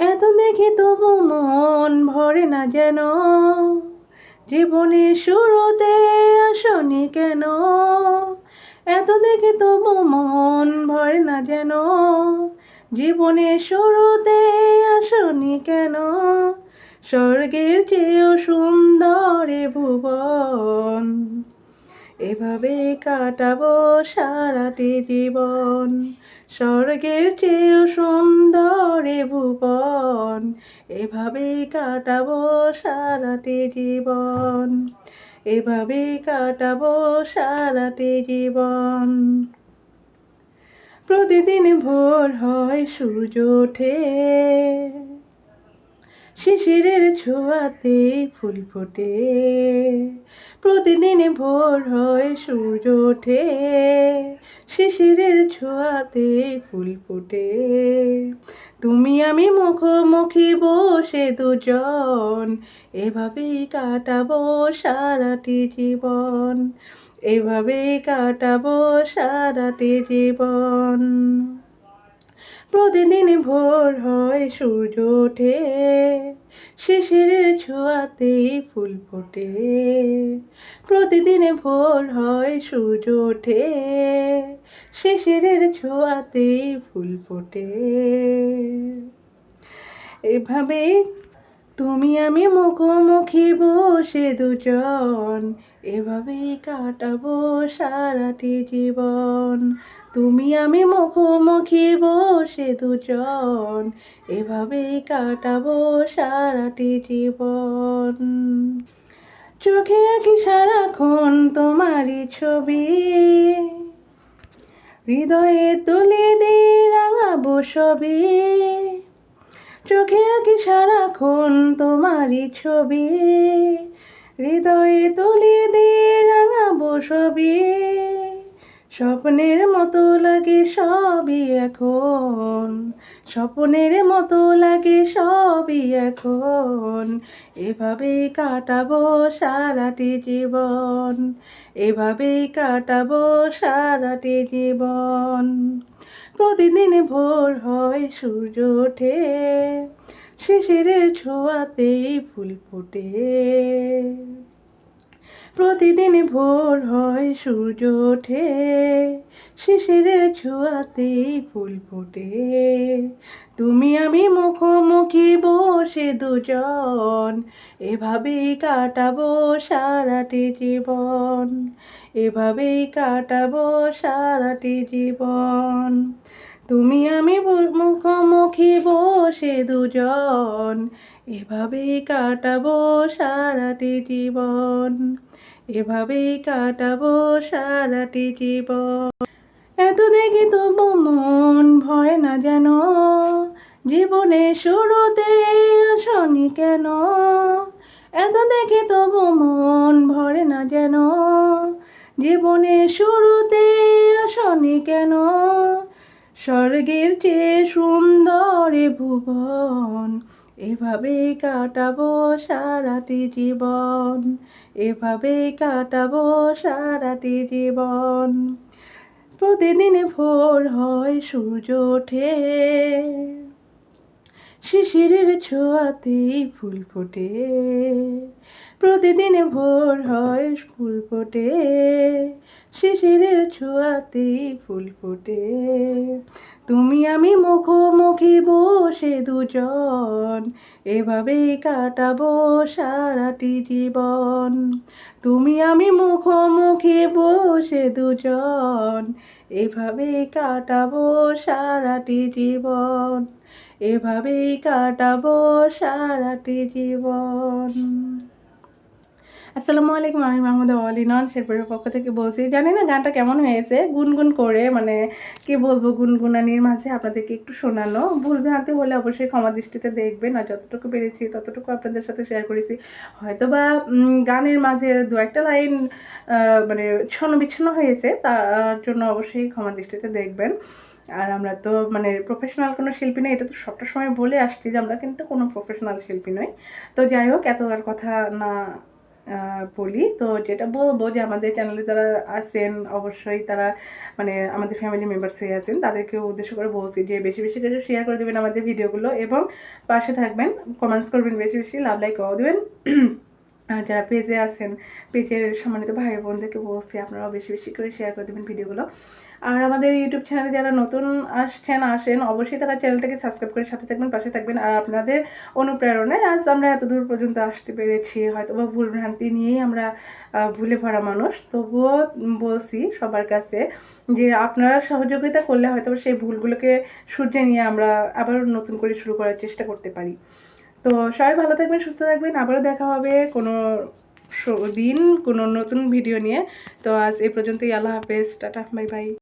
এত দেখি তবু মন ভরে না যেন, জীবনের শুরুতে আসনি কেন। এত দেখি তবু মন ভরে না যেন, জীবনের শুরুতে আসনি কেন। স্বর্গের চেয়েও সুন্দর এ ভুবন, এভাবেই কাটাবো সারাটি জীবন। স্বর্গের চেয়েও সুন্দর এ ভুবন, এভাবেই কাটাবো সারাটি জীবন। এভাবেই কাটাবো সারাটি জীবন। প্রতিদিন ভোর হয় সূর্য ওঠে, শিশিরের ছোঁয়াতে ফুল ফোটে। প্রতিদিন ভোর হয় সূর্য ওঠে, শিশিরের ছোঁয়াতে ফুল ফোটে। তুমি আমি মুখোমুখি বসে দুজন, এভাবেই কাটাবো সারাটি জীবন। এভাবেই কাটাবো সারাটি জীবন। প্রতিদিন ভোর হয় সূর্য ওঠে, শিশিরের ছোঁয়াতেই ফুল ফোটে। প্রতিদিন ভোর হয় সূর্য ওঠে, শিশিরের ছোঁয়াতেই ফুল ফোটে। এভাবেই তুমি আমি মুখোমুখি বসে দুজন, এভাবেই কাটাবো সারাটি জীবন। তুমি আমি মুখোমুখি বসে দুজন, এভাবেই কাটাবো সারাটি জীবন। চোখে আঁকি সারাক্ষণ তোমারই ছবি, হৃদয়ে তুলে দিয়ে রাঙাবো সবই। চোখে আঁকি সারাক্ষণ তোমারই ছবি, হৃদয়ে তুলে দিয়ে রাঙাবো সবই। স্বপ্নের মতো লাগে সবই এখন, স্বপ্নের মতো লাগে সবই এখন। এভাবেই কাটাবো সারাটি জীবন, এভাবেই কাটাবো সারাটি জীবন। প্রতিদিন ভোর হয় সূর্য ওঠে, শিশিরের ছোঁয়াতেই ফুল ফোটে। প্রতিদিন ভোর হয় সূর্য ওঠে, শিশিরের ছোঁয়াতেই ফুল ফোটে। তুমি আমি মুখোমুখি বসে দুজন, এভাবেই কাটাবো সারাটি জীবন। এভাবেই কাটাবো সারাটি জীবন। তুমি আমি মুখোমুখি বসে দুজন, এভাবেই কাটাবো সারাটি জীবন। এভাবেই কাটাবো সারাটি জীবন। এত দেখি তবু মন ভয় না যেন, জীবনে শুরুতে আসনি কেন। এত দেখি তবু মন ভরে না যেন, জীবনে শুরুতে আসনি কেন। স্বর্গের চেয়ে সুন্দর এ ভুবন, এভাবেই কাটাবো সারাটি জীবন। এভাবেই কাটাবো সারাটি জীবন। প্রতিদিন ভোর হয় সূর্য ওঠে, শিশিরের ছোঁয়াতেই ফুল ফোটে। প্রতিদিন ভোর হয় ফুল ফোটে, শিশিরের ছোঁয়াতেই ফুল ফোটে। তুমি আমি মুখোমুখি বসে দুজন, এভাবেই কাটাবো সারাটি জীবন। তুমি আমি মুখোমুখি বসে দুজন, এভাবেই কাটাবো সারাটি জীবন। এভাবেই কাটাবো সারাটি জীবন। আসসালামু আলাইকুম, আমি মাহমুদা অলিনন শেরপুরের পক্ষ থেকে বলছি। জানি না গানটা কেমন হয়েছে, গুনগুন করে মানে কি বলবো, গুনগুনানির মাঝে আপনাদেরকে একটু শোনানো। ভুল ভ্রান্তি হলে অবশ্যই ক্ষমা দৃষ্টিতে দেখবেন, আর যতটুকু পেরেছি ততটুকু আপনাদের সাথে শেয়ার করেছি। হয়তো বা গানের মাঝে দু একটা লাইন মানে ছন্ন বিচ্ছন্ন হয়েছে, তার জন্য অবশ্যই ক্ষমা দৃষ্টিতে দেখবেন। আর আমরা তো মানে প্রফেশনাল কোনো শিল্পী নই, এটা তো সবটা সময় বলে আসছি যে আমরা কিন্তু কোনো প্রফেশনাল শিল্পী নই। তো যাই হোক, এত আর কথা না বলি। তো যেটা বলবো যে আমাদের চ্যানেলে যারা আছেন অবশ্যই তারা মানে আমাদের ফ্যামিলি মেম্বার্স হয়ে আছেন, তাদেরকে উদ্দেশ্য করে বলছি যে বেশি বেশি করে শেয়ার করে দেবেন আমাদের ভিডিওগুলো এবং পাশে থাকবেন, কমেন্টস করবেন বেশি বেশি, লাভ লাইক করে দেবেন। আর যারা পেজে আছেন, পেজের সম্মানিত ভাই বোনদেরকে বলছি আপনারাও বেশি বেশি করে শেয়ার করে দেবেন ভিডিওগুলো। আর আমাদের ইউটিউব চ্যানেলে যারা নতুন আসেন অবশ্যই তারা চ্যানেলটাকে সাবস্ক্রাইব করে সাথে থাকবেন, পাশে থাকবেন। আর আপনাদের অনুপ্রেরণায় আজ আমরা এত দূর পর্যন্ত আসতে পেরেছি। হয়তো বা ভুল ভ্রান্তি নিয়েই আমরা ভুলে ভরা মানুষ, তবুও বলছি সবার কাছে যে আপনারা সহযোগিতা করলে হয়তো সেই ভুলগুলোকে শুধরে নিয়ে আমরা আবার নতুন করে শুরু করার চেষ্টা করতে পারি। তো সবাই ভালো থাকবেন, সুস্থ থাকবেন, আবারও দেখা হবে কোনো দিন কোনো নতুন ভিডিও নিয়ে। তো আজ এই পর্যন্তই, আল্লাহ হাফেজ, টাটা, বাই বাই।